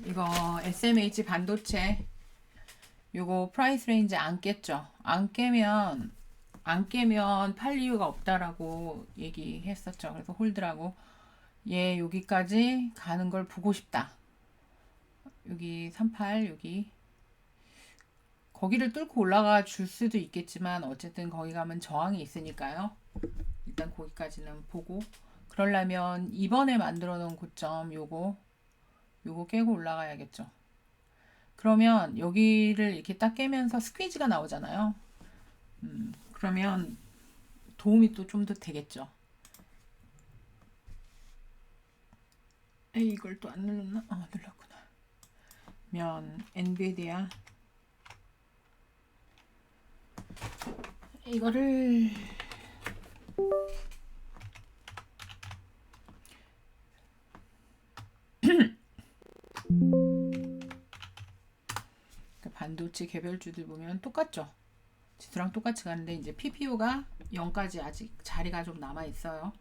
이거 SMH 반도체 요거 프라이스 레인지 안 깼죠. 안 깨면 팔 이유가 없다라고 얘기했었죠. 그래서 홀드라고 얘 여기까지 가는 걸 보고 싶다. 여기 38 여기 거기를 뚫고 올라가 줄 수도 있겠지만 어쨌든 거기 가면 저항이 있으니까요. 일단 거기까지는 보고 그러려면 이번에 만들어 놓은 고점 요거 깨고 올라가야겠죠. 그러면 여기를 이렇게 딱 깨면서 스퀴즈가 나오잖아요. 그러면 도움이 또 좀 더 되겠죠. 에이, 이걸 또 안 눌렀나? 눌렀구나. 면 엔비디아 이거를 반도체 개별주들 보면 똑같죠. 지수랑 똑같이 가는데 이제 PPU가 0까지 아직 자리가 좀 남아 있어요.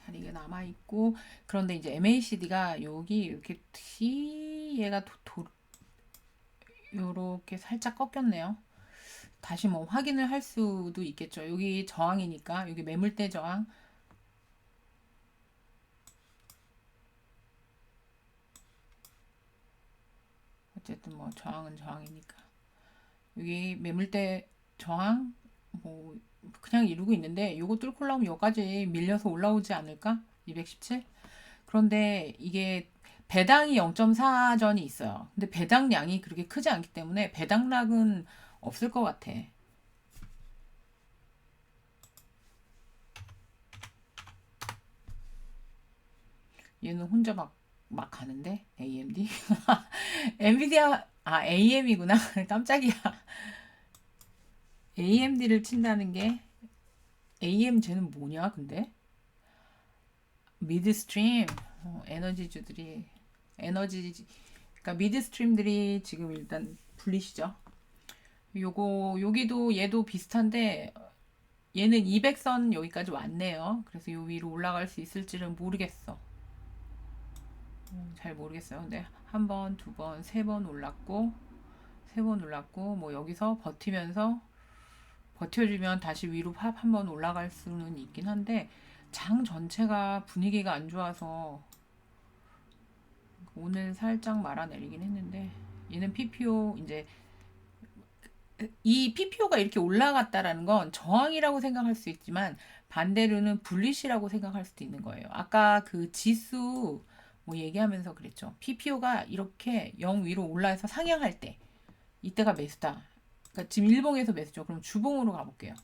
자리가 남아 있고 그런데 이제 MACD가 여기 이렇게 얘가 요렇게 살짝 꺾였네요. 다시 뭐 확인을 할 수도 있겠죠. 여기 저항이니까 여기 매물대 저항 어쨌든 뭐 저항은 저항이니까 여기 매물대 저항 뭐 그냥 이루고 있는데 요거 뚫고 올라오면 여기까지 밀려서 올라오지 않을까? 217? 그런데 이게 배당이 0.4전이 있어요. 근데 배당량이 그렇게 크지 않기 때문에 배당락은 없을 것 같아. 얘는 혼자 막 가는데 AMD 엔비디아 AM이구나. 깜짝이야. AMD를 친다는 게 AM 쟤는 뭐냐 근데 미드스트림 에너지주들이 에너지 그러니까 미드스트림들이 지금 일단 불리시죠. 요거 여기도 얘도 비슷한데 얘는 200선 여기까지 왔네요. 그래서 요 위로 올라갈 수 있을지는 모르겠어. 잘 모르겠어요. 근데 한 번, 두 번, 세 번 올랐고 세 번 올랐고 뭐 여기서 버텨주면 다시 위로 한 번 올라갈 수는 있긴 한데 장 전체가 분위기가 안 좋아서 오늘 살짝 말아내리긴 했는데 얘는 PPO 이제 이 PPO가 이렇게 올라갔다라는 건 저항이라고 생각할 수 있지만 반대로는 불리시라고 생각할 수도 있는 거예요. 아까 그 지수 뭐 얘기하면서 그랬죠. PPO가 이렇게 0 위로 올라서 상향할 때 이때가 매수다. 그러니까 지금 일봉에서 매수죠. 그럼 주봉으로 가볼게요.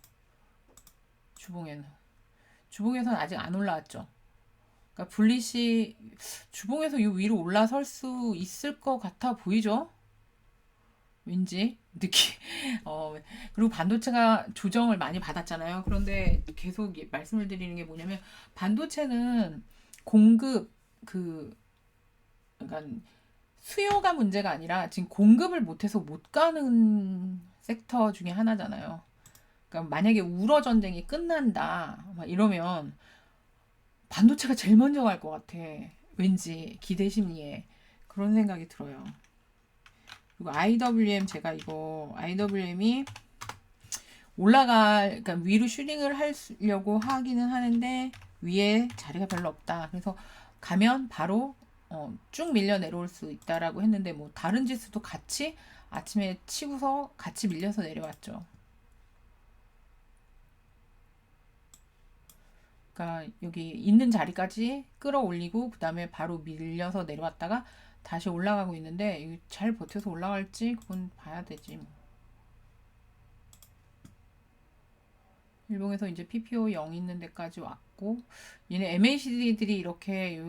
주봉에서는 아직 안 올라왔죠. 그러니까 불리시 주봉에서 이 위로 올라설 수 있을 것 같아 보이죠? 왠지 느끼 그리고 반도체가 조정을 많이 받았잖아요. 그런데 계속 말씀을 드리는 게 뭐냐면 반도체는 공급 그 그러니까 수요가 문제가 아니라 지금 공급을 못해서 못 가는 섹터 중에 하나잖아요. 그러니까 만약에 우러 전쟁이 끝난다 막 이러면 반도체가 제일 먼저 갈 것 같아. 왠지 기대 심리에 그런 생각이 들어요. 그리고 IWM 제가 이거 IWM이 그러니까 위로 슈링을 하려고 하기는 하는데 위에 자리가 별로 없다. 그래서 가면 바로 쭉 밀려 내려올 수 있다라고 했는데 뭐 다른 지수도 같이 아침에 치고서 같이 밀려서 내려왔죠. 그러니까 여기 있는 자리까지 끌어올리고 그 다음에 바로 밀려서 내려왔다가 다시 올라가고 있는데 잘 버텨서 올라갈지 그건 봐야 되지 뭐. 일봉에서 이제 PPO 0 있는 데까지 왔고 얘네 MACD들이 이렇게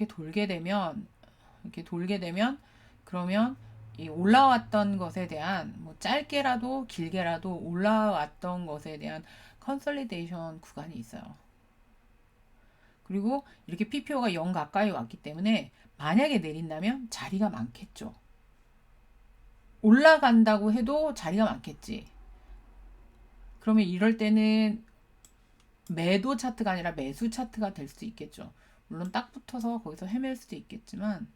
돌게 되면 그러면 이 올라왔던 것에 대한 뭐 짧게라도 길게라도 올라왔던 것에 대한 컨설리데이션 구간이 있어요. 그리고 이렇게 PPO가 0 가까이 왔기 때문에 만약에 내린다면 자리가 많겠죠. 올라간다고 해도 자리가 많겠지. 그러면 이럴 때는 매도 차트가 아니라 매수 차트가 될 수도 있겠죠. 물론 딱 붙어서 거기서 헤맬 수도 있겠지만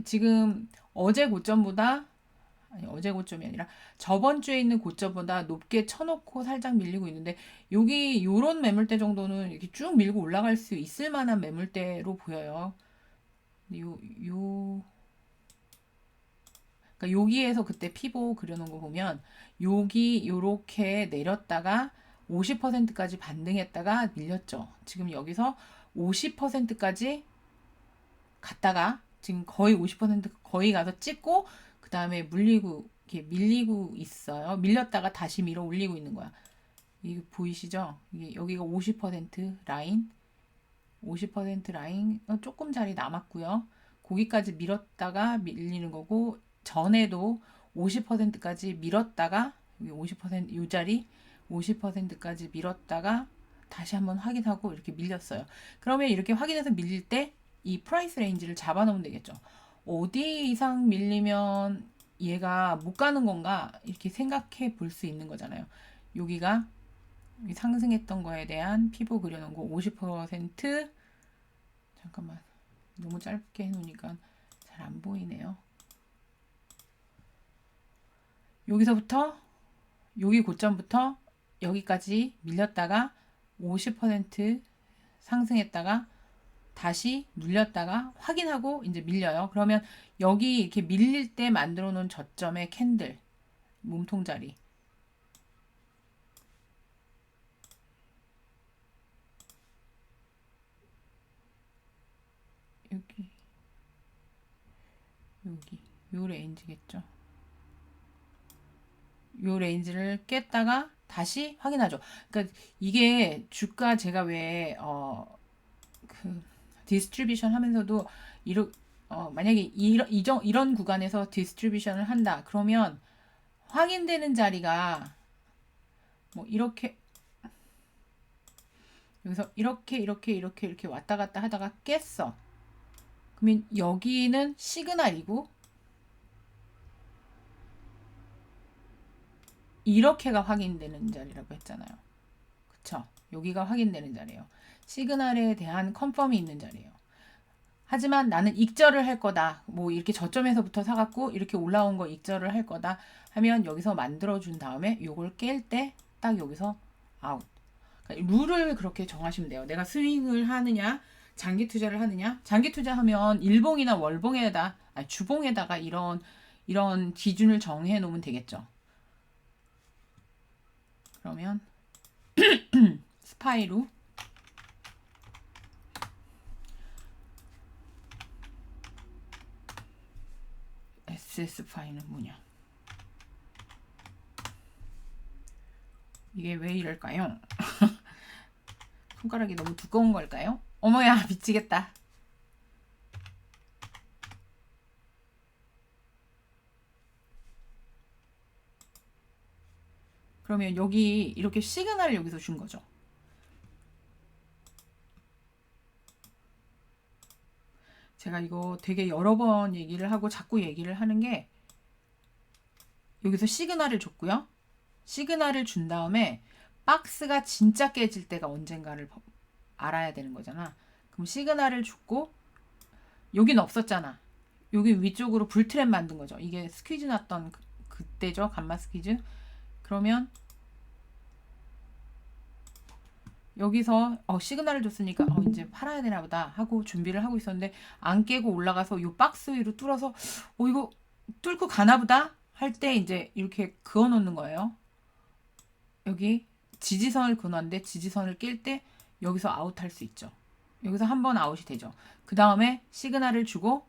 지금 어제 고점보다, 아니 어제 고점이 아니라 저번 주에 있는 고점보다 높게 쳐놓고 살짝 밀리고 있는데, 여기 요런 매물대 정도는 이렇게 쭉 밀고 올라갈 수 있을 만한 매물대로 보여요. 근데 그러니까 여기에서 그때 피보 그려놓은 거 보면, 여기 요렇게 내렸다가 50%까지 반등했다가 밀렸죠. 지금 여기서 50%까지 갔다가 지금 거의 50% 거의 가서 찍고, 그 다음에 물리고 이렇게 밀리고 있어요. 밀렸다가 다시 밀어 올리고 있는 거야. 이게 보이시죠? 이게 여기가 50% 라인, 50% 라인 조금 자리 남았고요. 거기까지 밀었다가 밀리는 거고, 전에도 50%까지 밀었다가 여기 50%이 자리 50%까지 밀었다가 다시 한번 확인하고 이렇게 밀렸어요. 그러면 이렇게 확인해서 밀릴 때 이 프라이스 레인지를 잡아 놓으면 되겠죠. 어디 이상 밀리면 얘가 못 가는 건가 이렇게 생각해 볼 수 있는 거잖아요. 여기가 상승했던 거에 대한 피보 그려놓은 거 50%, 잠깐만 너무 짧게 해놓으니까 잘 안 보이네요. 여기서부터 여기 고점부터 여기까지 밀렸다가 50% 상승했다가 다시 눌렸다가 확인하고 이제 밀려요. 그러면 여기 이렇게 밀릴 때 만들어 놓은 저점의 캔들 몸통 자리, 여기 여기 요 레인지겠죠. 요 레인지를 깼다가 다시 확인하죠. 그러니까 이게 주가 제가 왜 그 디스트리뷰션 하면서도 만약에 이런 구간에서 디스트리뷰션을 한다. 그러면 확인되는 자리가 뭐 이렇게 여기서 이렇게 왔다 갔다 하다가 깼어. 그러면 여기는 시그널이고 이렇게가 확인되는 자리라고 했잖아요. 그쵸? 여기가 확인되는 자리예요. 시그널에 대한 컨펌이 있는 자리예요. 하지만 나는 익절을 할 거다. 뭐 이렇게 저점에서부터 사갖고 이렇게 올라온 거 익절을 할 거다 하면 여기서 만들어준 다음에 요걸 깰 때 딱 여기서 아웃. 그러니까 룰을 그렇게 정하시면 돼요. 내가 스윙을 하느냐, 장기 투자를 하느냐. 장기 투자하면 일봉이나 월봉에다, 아니, 주봉에다가 이런 기준을 정해 놓으면 되겠죠. 그러면 스파이루 SS파이는 뭐냐? 이게 왜 이럴까요? 손가락이 너무 두꺼운 걸까요? 어머야, 미치겠다. 그러면 여기 이렇게 시그널을 여기서 준 거죠. 제가 이거 되게 여러 번 얘기를 하고 자꾸 얘기를 하는 게, 여기서 시그널을 줬고요. 시그널을 준 다음에 박스가 진짜 깨질 때가 언젠가를 알아야 되는 거잖아. 그럼 시그널을 줬고, 여긴 없었잖아. 여기 위쪽으로 불트랩 만든 거죠. 이게 스퀴즈 났던 그때죠. 감마 스퀴즈. 그러면 여기서 시그널을 줬으니까 이제 팔아야 되나 보다 하고 준비를 하고 있었는데, 안 깨고 올라가서 요 박스 위로 뚫어서 이거 뚫고 가나 보다 할 때 이제 이렇게 그어 놓는 거예요. 여기 지지선을 그어놨는데 지지선을 깰 때 여기서 아웃할 수 있죠. 여기서 한 번 아웃이 되죠. 그 다음에 시그널을 주고,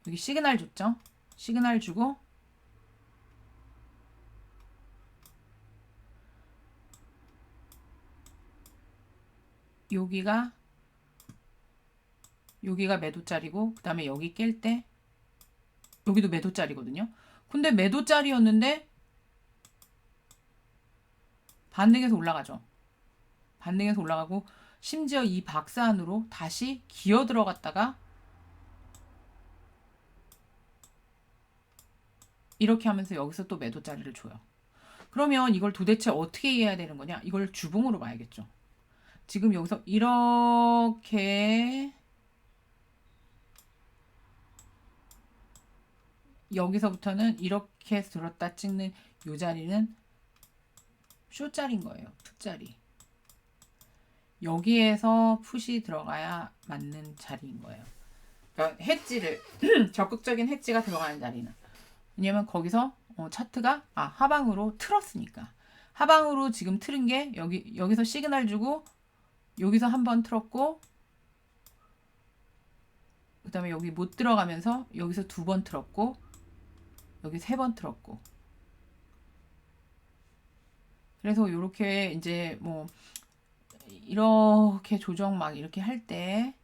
여기 시그널 줬죠. 시그널 주고 여기가 매도짜리고, 그 다음에 여기 깰 때 여기도 매도짜리거든요. 근데 매도짜리였는데 반등해서 올라가죠. 반등해서 올라가고, 심지어 이 박스 안으로 다시 기어 들어갔다가 이렇게 하면서 여기서 또 매도짜리를 줘요. 그러면 이걸 도대체 어떻게 해야 되는 거냐? 이걸 주봉으로 봐야겠죠. 지금 여기서 이렇게 여기서부터는 이렇게 들었다 찍는 요 자리는 쇼자리인 거예요. 풋자리. 여기에서 풋이 들어가야 맞는 자리인 거예요. 그러니까 해지를 적극적인 해지가 들어가는 자리는. 왜냐면 거기서 차트가 하방으로 틀었으니까. 하방으로 지금 틀은 게 여기서 시그널 주고 여기서 한 번 틀었고 그 다음에 여기 못 들어가면서 여기서 두 번 틀었고 여기 세 번 틀었고 그래서 이렇게 이제 뭐 이렇게 조정 막 이렇게 할 때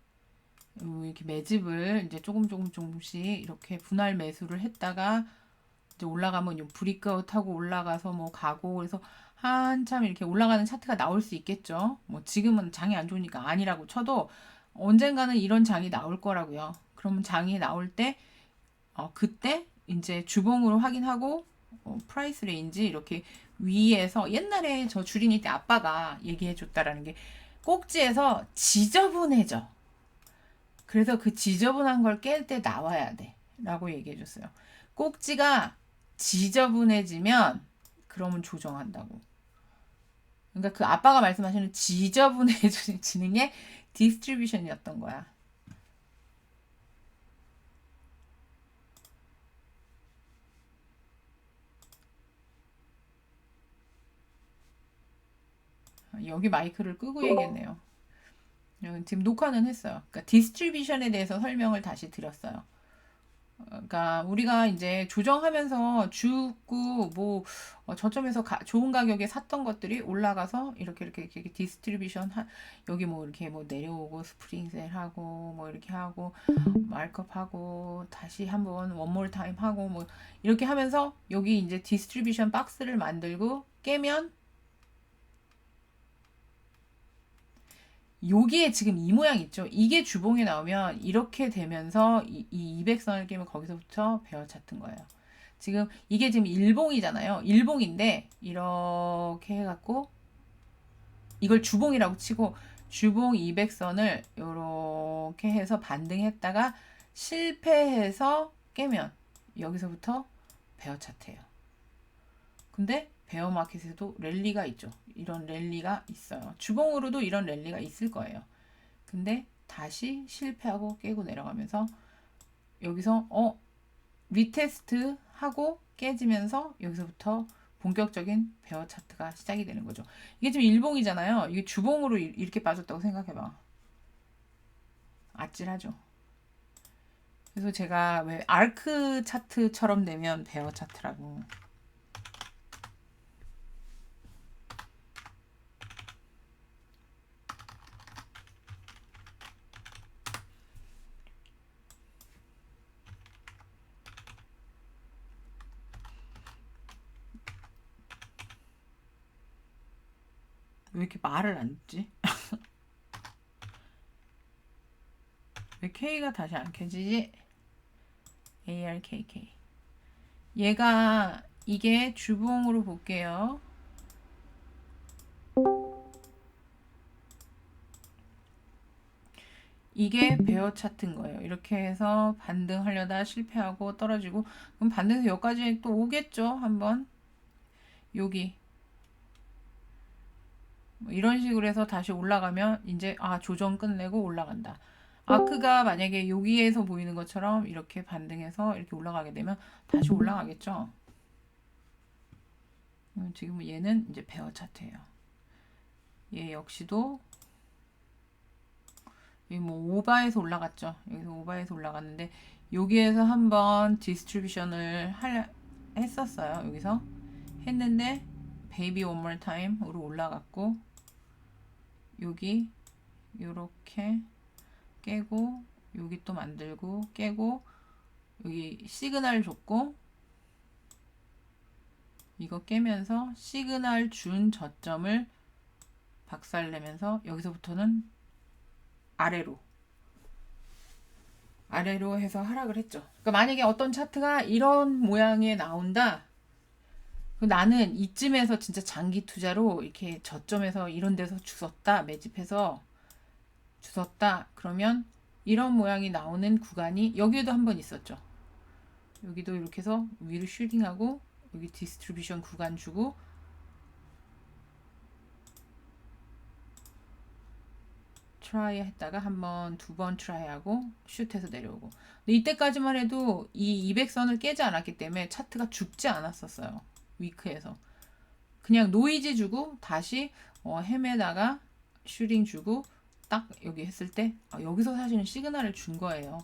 이렇게 매집을 이제 조금씩 이렇게 분할 매수를 했다가 이제 올라가면 브리크아웃 하고 올라가서 뭐 가고 그래서 한참 이렇게 올라가는 차트가 나올 수 있겠죠. 뭐 지금은 장이 안 좋으니까 아니라고 쳐도 언젠가는 이런 장이 나올 거라고요. 그러면 장이 나올 때 그때 이제 주봉으로 확인하고 프라이스 레인지 이렇게 위에서 옛날에 저 주린이 때 아빠가 얘기해 줬다라는 게 꼭지에서 지저분해져. 그래서 그 지저분한 걸 깰 때 나와야 돼. 라고 얘기해 줬어요. 꼭지가 지저분해지면 그러면 조정한다고. 그러니까 그 아빠가 말씀하시는 지저분해지는 게 디스트리뷰션이었던 거야. 여기 마이크를 끄고 얘기했네요. 지금 녹화는 했어요. 그러니까 디스트리뷰션에 대해서 설명을 다시 드렸어요. 그러니까 우리가 이제 조정하면서 죽고 뭐 저점에서 좋은 가격에 샀던 것들이 올라가서 이렇게 디스트리뷰션 여기 뭐 이렇게 뭐 내려오고 스프링셀 하고 뭐 이렇게 하고 마크업 하고 다시 한번 원몰 타임 하고 뭐 이렇게 하면서 여기 이제 디스트리뷰션 박스를 만들고 깨면 여기에 지금 이 모양 있죠. 이게 주봉에 나오면 이렇게 되면서 이 200선을 깨면 거기서부터 베어 차트인 거예요. 지금 이게 지금 일봉이잖아요. 일봉인데 이렇게 해갖고 이걸 주봉이라고 치고 주봉 200선을 이렇게 해서 반등했다가 실패해서 깨면 여기서부터 베어 차트예요. 근데 베어 마켓에도 랠리가 있죠. 이런 랠리가 있어요. 주봉으로도 이런 랠리가 있을 거예요. 근데 다시 실패하고 깨고 내려가면서 여기서 리테스트 하고 깨지면서 여기서부터 본격적인 베어 차트가 시작이 되는 거죠. 이게 지금 일봉이잖아요. 이게 주봉으로 이렇게 빠졌다고 생각해봐. 아찔하죠. 그래서 제가 왜 아크 차트처럼 되면 베어 차트라고. 왜 이렇게 말을 안 듣지? 왜 K가 다시 안 켜지지? ARKK. 얘가 이게 주봉으로 볼게요. 이게 베어 차트인 거예요. 이렇게 해서 반등하려다 실패하고 떨어지고 그럼 반등해서 여기까지 또 오겠죠. 한번 여기 뭐 이런 식으로 해서 다시 올라가면 이제 조정 끝내고 올라간다. 아크가 만약에 여기에서 보이는 것처럼 이렇게 반등해서 이렇게 올라가게 되면 다시 올라가겠죠. 지금 얘는 이제 베어 차트예요. 얘 역시도 여기 뭐 오바에서 올라갔죠. 여기서 오바에서 올라갔는데 여기에서 한번 디스트리뷰션을 했었어요. 여기서 했는데 베이비 원몰 타임으로 올라갔고 여기 요렇게 깨고 여기 또 만들고 깨고 여기 시그널 줬고 이거 깨면서 시그널 준 저점을 박살내면서 여기서부터는 아래로 해서 하락을 했죠. 그러니까 만약에 어떤 차트가 이런 모양에 나온다. 나는 이쯤에서 진짜 장기 투자로 이렇게 저점에서 이런 데서 주웠다. 매집해서 주웠다. 그러면 이런 모양이 나오는 구간이 여기에도 한번 있었죠. 여기도 이렇게 해서 위로 슈딩하고 여기 디스트리뷰션 구간 주고 트라이 했다가 한번 두 번 트라이 하고 슛해서 내려오고. 근데 이때까지만 해도 이 200선을 깨지 않았기 때문에 차트가 죽지 않았었어요. 위크에서 그냥 노이즈 주고 다시 헤매다가 슈팅 주고 딱 여기 했을 때 여기서 사실은 시그널을 준 거예요.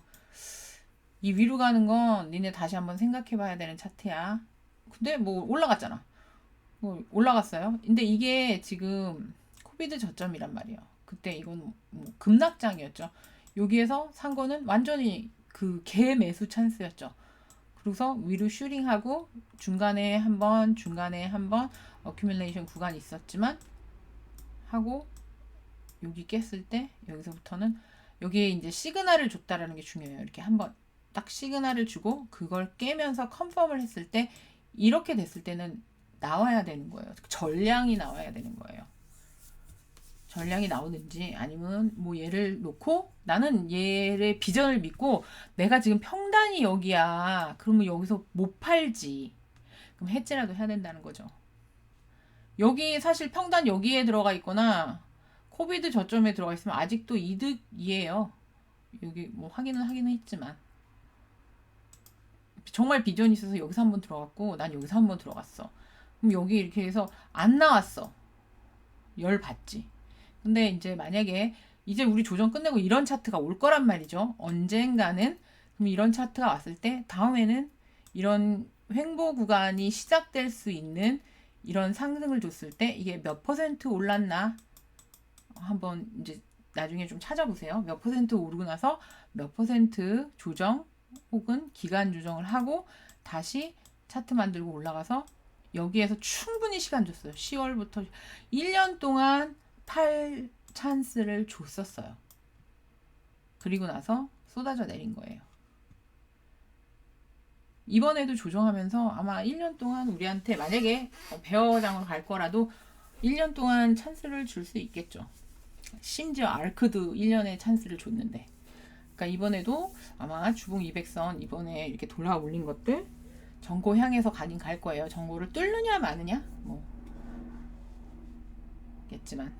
이 위로 가는 건 니네 다시 한번 생각해 봐야 되는 차트야. 근데 뭐 올라갔잖아. 뭐 올라갔어요. 근데 이게 지금 코비드 저점이란 말이에요. 그때 이건 뭐 급락장이었죠. 여기에서 산 거는 완전히 그 개매수 찬스였죠. 그래서 위로 슈링하고 중간에 한번 어큐뮬레이션 구간이 있었지만 하고 여기 깼을 때 여기서부터는 여기에 이제 시그널을 줬다라는 게 중요해요. 이렇게 한번 딱 시그널을 주고 그걸 깨면서 컨펌을 했을 때 이렇게 됐을 때는 나와야 되는 거예요. 전량이 나와야 되는 거예요. 전량이 나오든지 아니면 뭐 얘를 놓고 나는 얘의 비전을 믿고 내가 지금 평단이 여기야. 그러면 여기서 못 팔지. 그럼 해지라도 해야 된다는 거죠. 여기 사실 평단 여기에 들어가 있거나 코비드 저점에 들어가 있으면 아직도 이득이에요. 여기 뭐 확인은 했지만 정말 비전이 있어서 여기서 한번 들어갔고 난 여기서 한번 들어갔어. 그럼 여기 이렇게 해서 안 나왔어. 열 받지. 근데 이제 만약에 이제 우리 조정 끝내고 이런 차트가 올 거란 말이죠. 언젠가는. 그럼 이런 차트가 왔을 때 다음에는 이런 횡보 구간이 시작될 수 있는 이런 상승을 줬을 때 이게 몇 퍼센트 올랐나 한번 이제 나중에 좀 찾아보세요. 몇 퍼센트 오르고 나서 몇 퍼센트 조정 혹은 기간 조정을 하고 다시 차트 만들고 올라가서 여기에서 충분히 시간 줬어요. 10월부터 1년 동안 팔 찬스를 줬었어요. 그리고 나서 쏟아져 내린 거예요. 이번에도 조정하면서 아마 1년 동안 우리한테 만약에 베어장으로 갈 거라도 1년 동안 찬스를 줄 수 있겠죠. 심지어 아크도 1년에 찬스를 줬는데. 그러니까 이번에도 아마 주봉 200선 이번에 이렇게 돌아 올린 것들 정고 향해서 가긴 갈 거예요. 정고를 뚫느냐 마느냐 뭐 겠지만